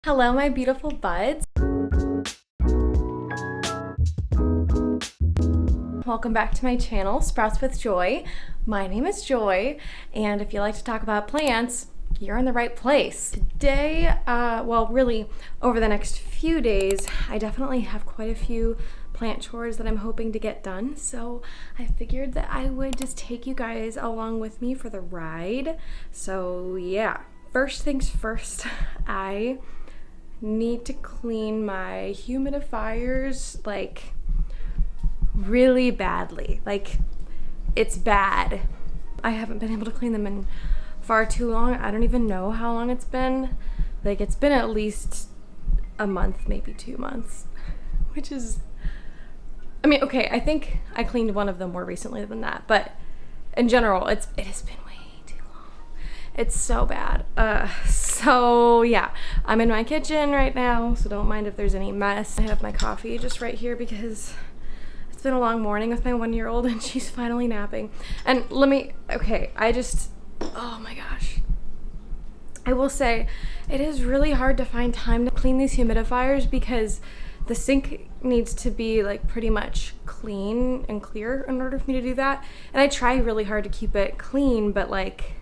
Hello, my beautiful buds. Welcome back to my channel, Sprouts with Joy. My name is Joy, and if you like to talk about plants, you're in the right place. Today, really over the next few days, I definitely have quite a few plant chores that I'm hoping to get done. So I figured that I would just take you guys along with me for the ride. So yeah, first things first, I need to clean my humidifiers like really badly. Like, it's bad. I haven't been able to clean them in far too long. I don't even know how long it's been. Like, it's been at least a month, maybe 2 months, which is, I mean, okay, I think I cleaned one of them more recently than that, but in general, it has been way too long. It's so bad. So yeah, I'm in my kitchen right now, so don't mind if there's any mess. I have my coffee just right here because it's been a long morning with my 1-year-old and she's finally napping. And oh my gosh. I will say it is really hard to find time to clean these humidifiers because the sink needs to be like pretty much clean and clear in order for me to do that. And I try really hard to keep it clean, but like,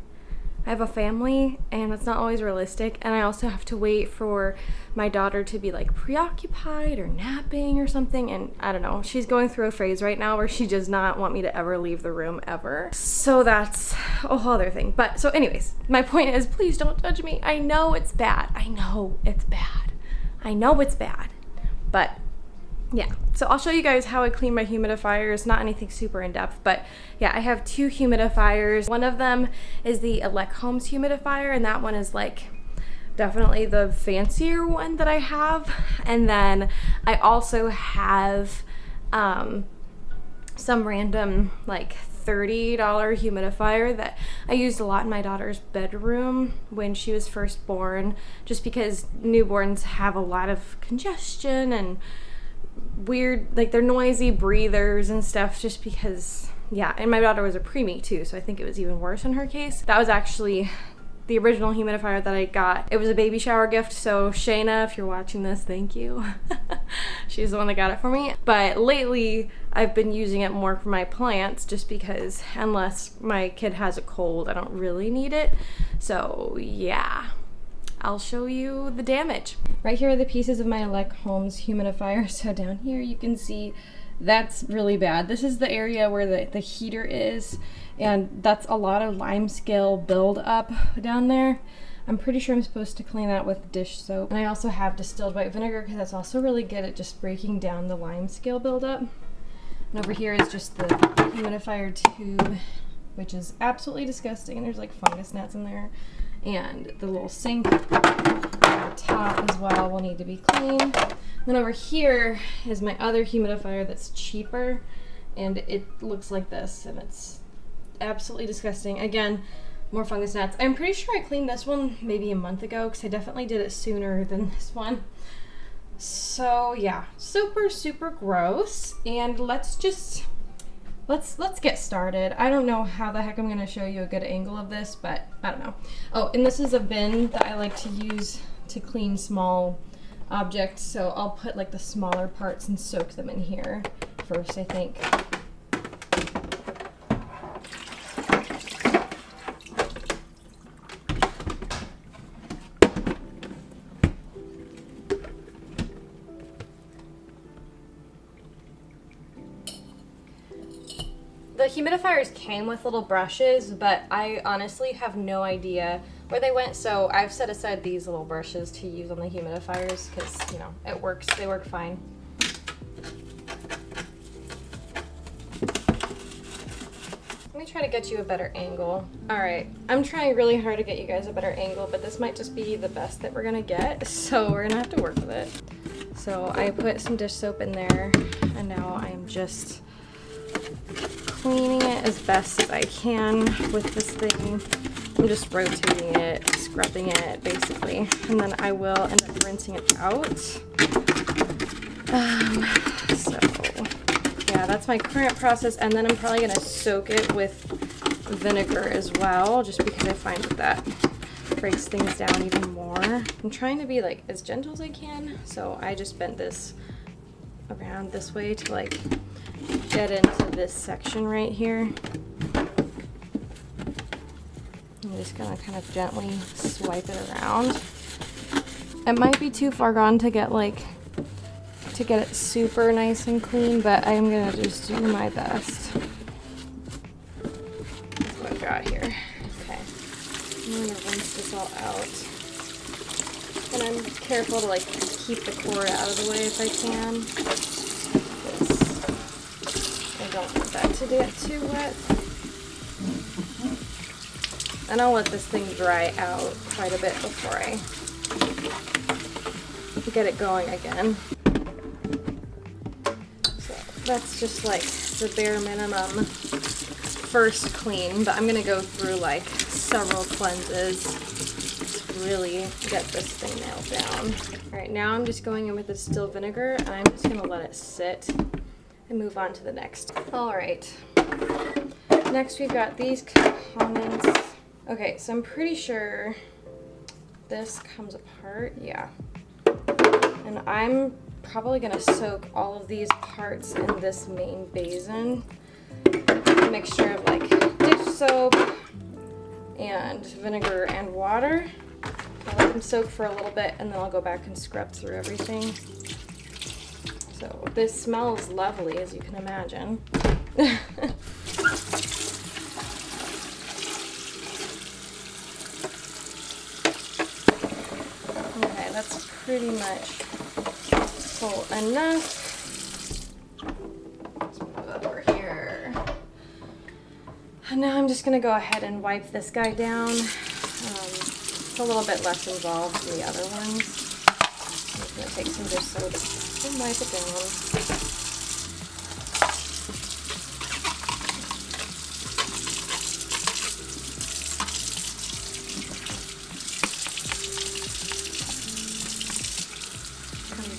I have a family and that's not always realistic, and I also have to wait for my daughter to be like preoccupied or napping or something, and I don't know, she's going through a phase right now where she does not want me to ever leave the room ever. So that's a whole other thing. But so anyways, my point is, please don't judge me. I know it's bad. I know it's bad. But yeah, so I'll show you guys how I clean my humidifiers. Not anything super in depth, but yeah, I have 2 humidifiers. One of them is the Uppbeat humidifier, and that one is like definitely the fancier one that I have. And then I also have some random like $30 humidifier that I used a lot in my daughter's bedroom when she was first born, just because newborns have a lot of congestion and weird, like they're noisy breathers and stuff, just because, yeah. And my daughter was a preemie too, so I think it was even worse in her case. That was actually the original humidifier that I got. It was a baby shower gift, so Shayna, if you're watching this, thank you. She's the one that got it for me. But lately I've been using it more for my plants, just because unless my kid has a cold, I don't really need it. So yeah, I'll show you the damage. Right here are the pieces of my Uppbeat humidifier. So down here you can see that's really bad. This is the area where the heater is, and that's a lot of lime scale build up down there. I'm pretty sure I'm supposed to clean that with dish soap. And I also have distilled white vinegar because that's also really good at just breaking down the lime scale buildup. And over here is just the humidifier tube, which is absolutely disgusting, and there's like fungus gnats in there. And the little sink at the top as well will need to be cleaned. Then over here is my other humidifier that's cheaper, and it looks like this, and it's absolutely disgusting. Again, more fungus gnats. I'm pretty sure I cleaned this one maybe a month ago because I definitely did it sooner than this one. So yeah, super gross. And let's get started. I don't know how the heck I'm going to show you a good angle of this, but I don't know. Oh, and this is a bin that I like to use to clean small objects, so I'll put like the smaller parts and soak them in here first, I think. The humidifiers came with little brushes, but I honestly have no idea where they went, so I've set aside these little brushes to use on the humidifiers because, you know, it works. They work fine. Let me try to get you a better angle. All right, I'm trying really hard to get you guys a better angle, but this might just be the best that we're gonna get, so we're gonna have to work with it. So I put some dish soap in there, and now I am just cleaning it as best as I can with this thing. I'm just rotating it, scrubbing it basically, and then I will end up rinsing it out. So yeah, that's my current process, and then I'm probably gonna soak it with vinegar as well, just because I find that breaks things down even more. I'm trying to be like as gentle as I can, so I just bent this around this way to like get into this section right here. I'm just gonna kind of gently swipe it around. It might be too far gone to get it super nice and clean, but I'm gonna just do my best. That's what I've got here. Okay, I'm gonna rinse this all out. And I'm careful to like keep the cord out of the way if I can. I don't want that to get too wet. And I'll let this thing dry out quite a bit before I get it going again. So that's just like the bare minimum first clean, but I'm gonna go through like several cleanses to really get this thing nailed down. All right, now I'm just going in with the distilled vinegar, and I'm just gonna let it sit and move on to the next. All right, next we've got these components. Okay, so I'm pretty sure this comes apart, yeah. And I'm probably gonna soak all of these parts in this main basin. A mixture of like dish soap and vinegar and water. I'll let them soak for a little bit, and then I'll go back and scrub through everything. So this smells lovely, as you can imagine. Okay, that's pretty much full enough. Let's move over here. And now I'm just gonna go ahead and wipe this guy down. It's a little bit less involved than the other ones. I'm just gonna take some dish soap and wipe it down.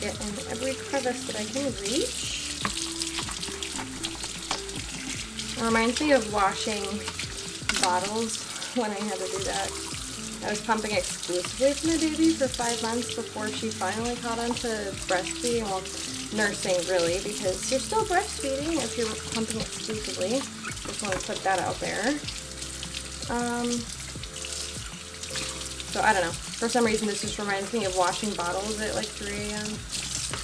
Get in every crevice that I can reach. It reminds me of washing bottles when I had to do that. I was pumping exclusively for my baby for 5 months before she finally caught on to breastfeeding, well, nursing really, because you're still breastfeeding if you're pumping exclusively. Just want to put that out there. So I don't know. For some reason, this just reminds me of washing bottles at like 3 a.m.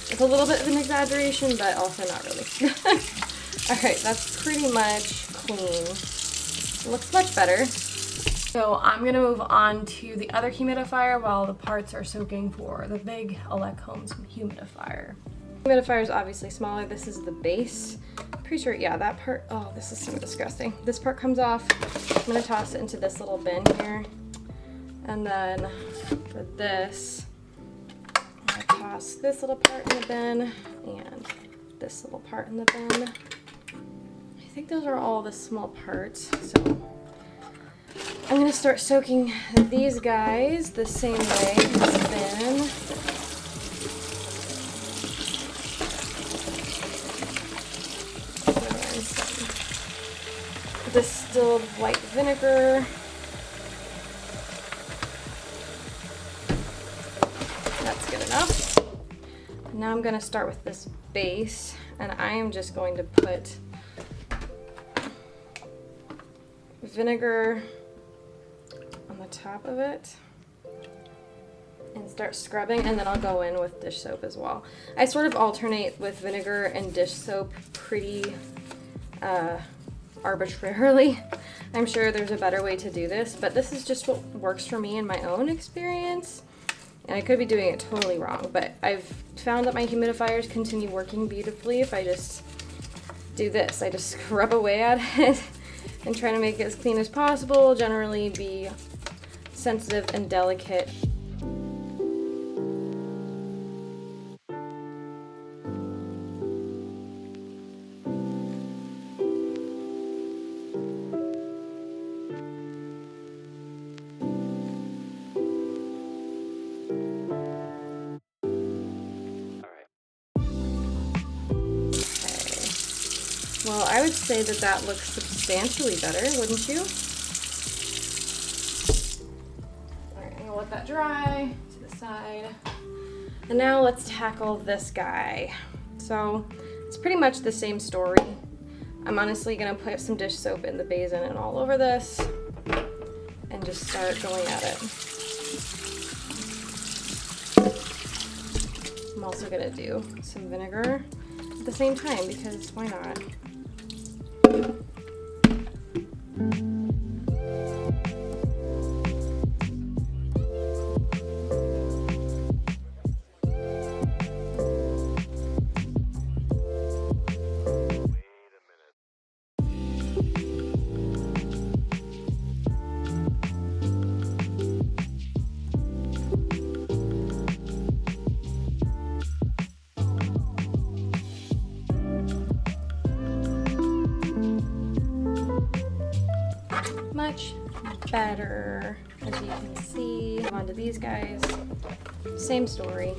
It's a little bit of an exaggeration, but also not really. Alright, that's pretty much clean. It looks much better. So I'm going to move on to the other humidifier while the parts are soaking for the big Homes humidifier. The humidifier is obviously smaller. This is the base. Pretty sure, yeah, that part, oh, this is so disgusting. This part comes off. I'm going to toss it into this little bin here. And then for this, I toss this little part in the bin and this little part in the bin. I think those are all the small parts. So I'm going to start soaking these guys the same way in this bin. And some distilled white vinegar. That's good enough. Now I'm going to start with this base, and I am just going to put vinegar on the top of it and start scrubbing, and then I'll go in with dish soap as well. I sort of alternate with vinegar and dish soap pretty arbitrarily. I'm sure there's a better way to do this, but this is just what works for me in my own experience. And I could be doing it totally wrong, but I've found that my humidifiers continue working beautifully if I just do this. I just scrub away at it and try to make it as clean as possible, generally be sensitive and delicate. Well, I would say that that looks substantially better, wouldn't you? Alright, let that dry to the side. And now let's tackle this guy. So it's pretty much the same story. I'm honestly gonna put some dish soap in the basin and all over this and just start going at it. I'm also gonna do some vinegar at the same time because why not? Much better, as you can see. On to these guys, same story.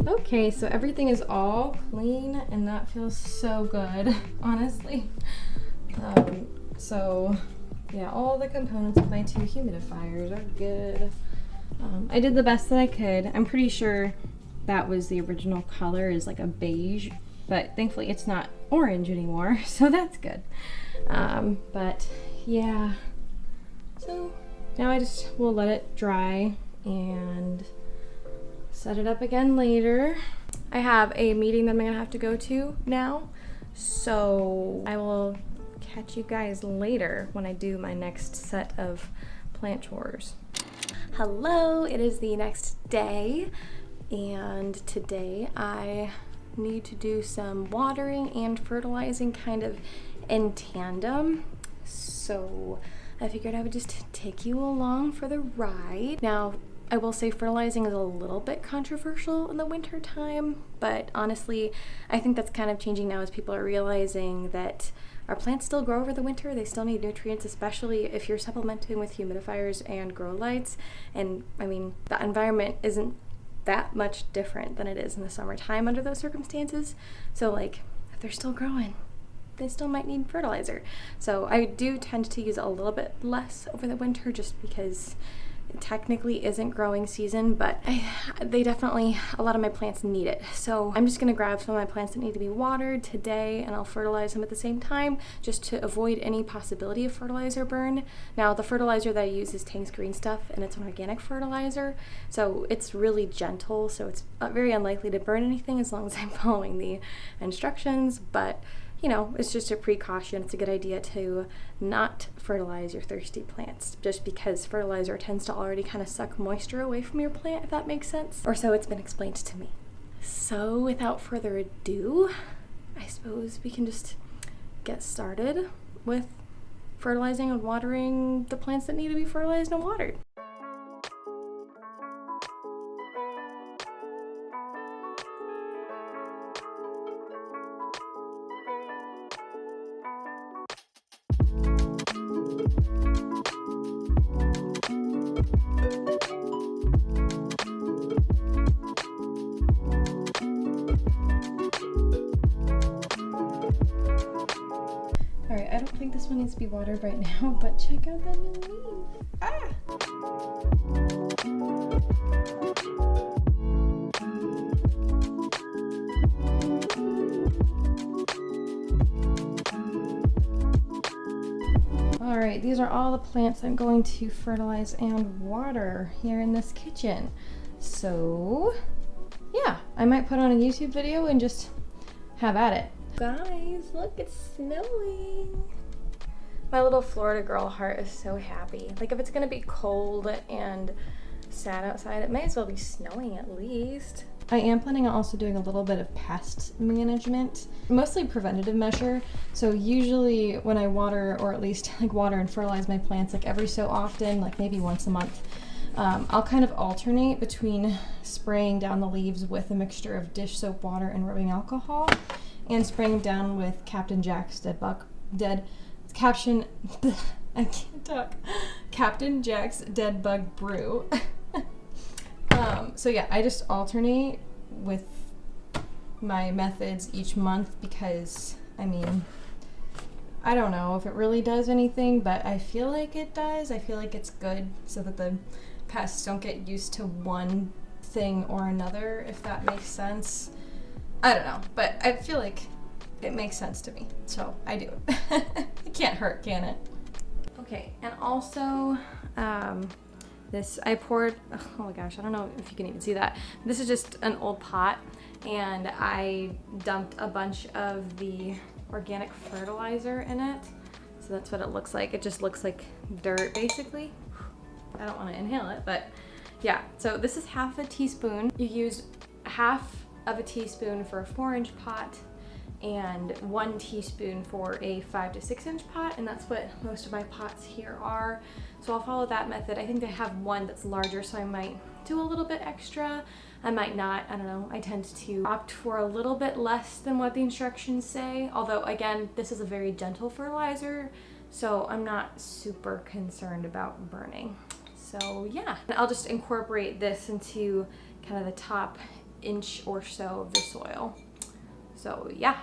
Okay, so everything is all clean and that feels so good, honestly. So yeah, all the components of my 2 humidifiers are good. I did the best that I could. I'm pretty sure that was the original color, is like a beige, but thankfully it's not orange anymore, so that's good. But yeah, so now I just will let it dry and set it up again later. I have a meeting that I'm gonna have to go to now, so I will catch you guys later when I do my next set of plant chores. Hello, it is the next day, and today I need to do some watering and fertilizing kind of in tandem. So I figured I would just take you along for the ride. Now, I will say fertilizing is a little bit controversial in the winter time, but honestly, I think that's kind of changing now as people are realizing that our plants still grow over the winter. They still need nutrients, especially if you're supplementing with humidifiers and grow lights. And I mean, the environment isn't that much different than it is in the summertime under those circumstances. So like, if they're still growing, they still might need fertilizer. So I do tend to use a little bit less over the winter just because it technically isn't growing season, but they definitely, a lot of my plants need it. So I'm just gonna grab some of my plants that need to be watered today and I'll fertilize them at the same time just to avoid any possibility of fertilizer burn. Now the fertilizer that I use is Tank's Green Stuff and it's an organic fertilizer. So it's really gentle, so it's very unlikely to burn anything as long as I'm following the instructions, but you know, it's just a precaution. It's a good idea to not fertilize your thirsty plants just because fertilizer tends to already kind of suck moisture away from your plant, if that makes sense. Or so it's been explained to me. So without further ado, I suppose we can just get started with fertilizing and watering the plants that need to be fertilized and watered. Alright, I don't think this one needs to be watered right now, but check out that new leaf. Ah! Alright, these are all the plants I'm going to fertilize and water here in this kitchen. So, yeah, I might put on a YouTube video and just have at it. Guys, look, it's snowing. My little Florida girl heart is so happy. Like, if it's gonna be cold and sad outside, it may as well be snowing at least. I am planning on also doing a little bit of pest management, mostly preventative measure. So usually when I water, or at least like water and fertilize my plants, like every so often, like maybe once a month, I'll kind of alternate between spraying down the leaves with a mixture of dish soap water and rubbing alcohol, and spraying down with Captain Jack's Captain Jack's Dead Bug Brew. So yeah, I just alternate with my methods each month because, I mean, I don't know if it really does anything, but I feel like it does. I feel like it's good so that the pests don't get used to one thing or another, if that makes sense. I don't know, but I feel like it makes sense to me, so I do it. It can't hurt, can it? Okay, and also, this, I poured, oh my gosh, I don't know if you can even see that. This is just an old pot, and I dumped a bunch of the organic fertilizer in it. So that's what it looks like. It just looks like dirt, basically. I don't want to inhale it, but yeah. So this is half a teaspoon. You use half of a teaspoon for a 4-inch pot and 1 teaspoon for a 5 to 6 inch pot, and that's what most of my pots here are. So I'll follow that method. I think they have one that's larger, so I might do a little bit extra. I might not, I don't know. I tend to opt for a little bit less than what the instructions say, although again, this is a very gentle fertilizer, so I'm not super concerned about burning. So yeah, and I'll just incorporate this into kind of the top inch or so of the soil. So yeah.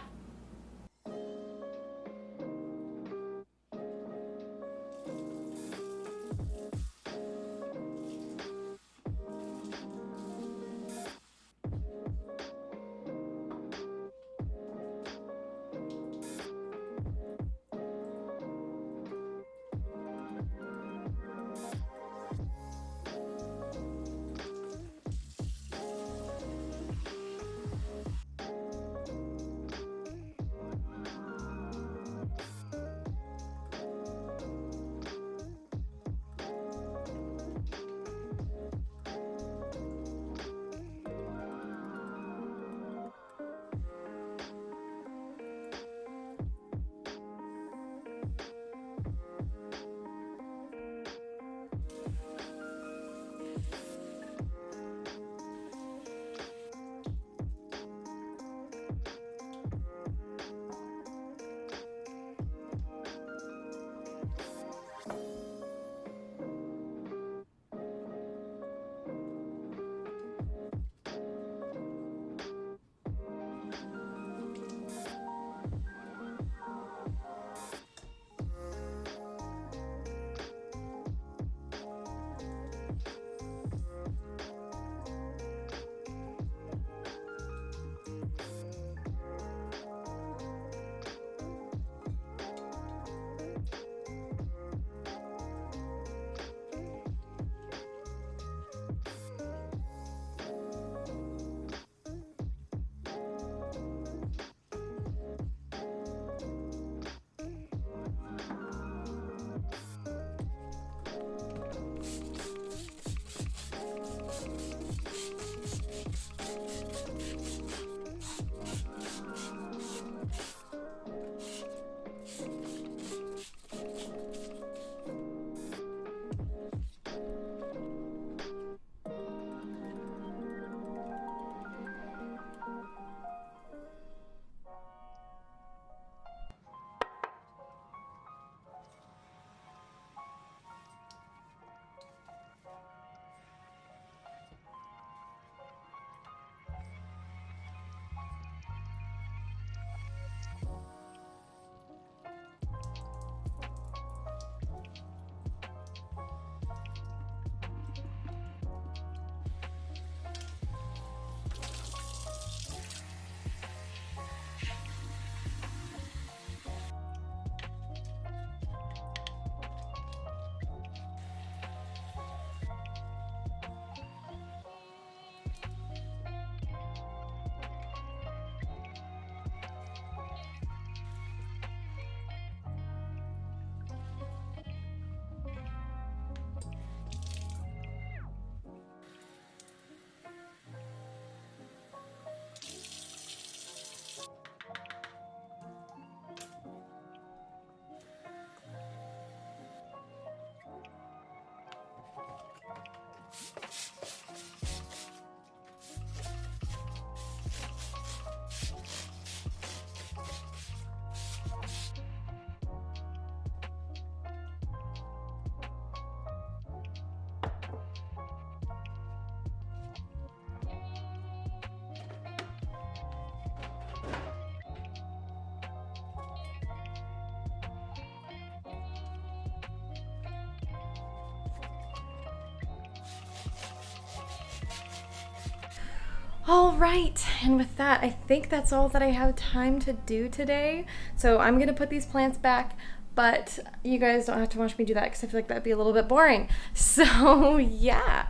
All right, and with that, I think that's all that I have time to do today. So I'm gonna put these plants back, but you guys don't have to watch me do that because I feel like that'd be a little bit boring. So yeah,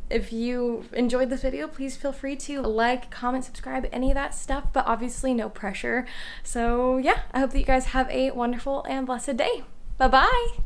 if you enjoyed this video, please feel free to like, comment, subscribe, any of that stuff, but obviously no pressure. So yeah, I hope that you guys have a wonderful and blessed day. Bye-bye.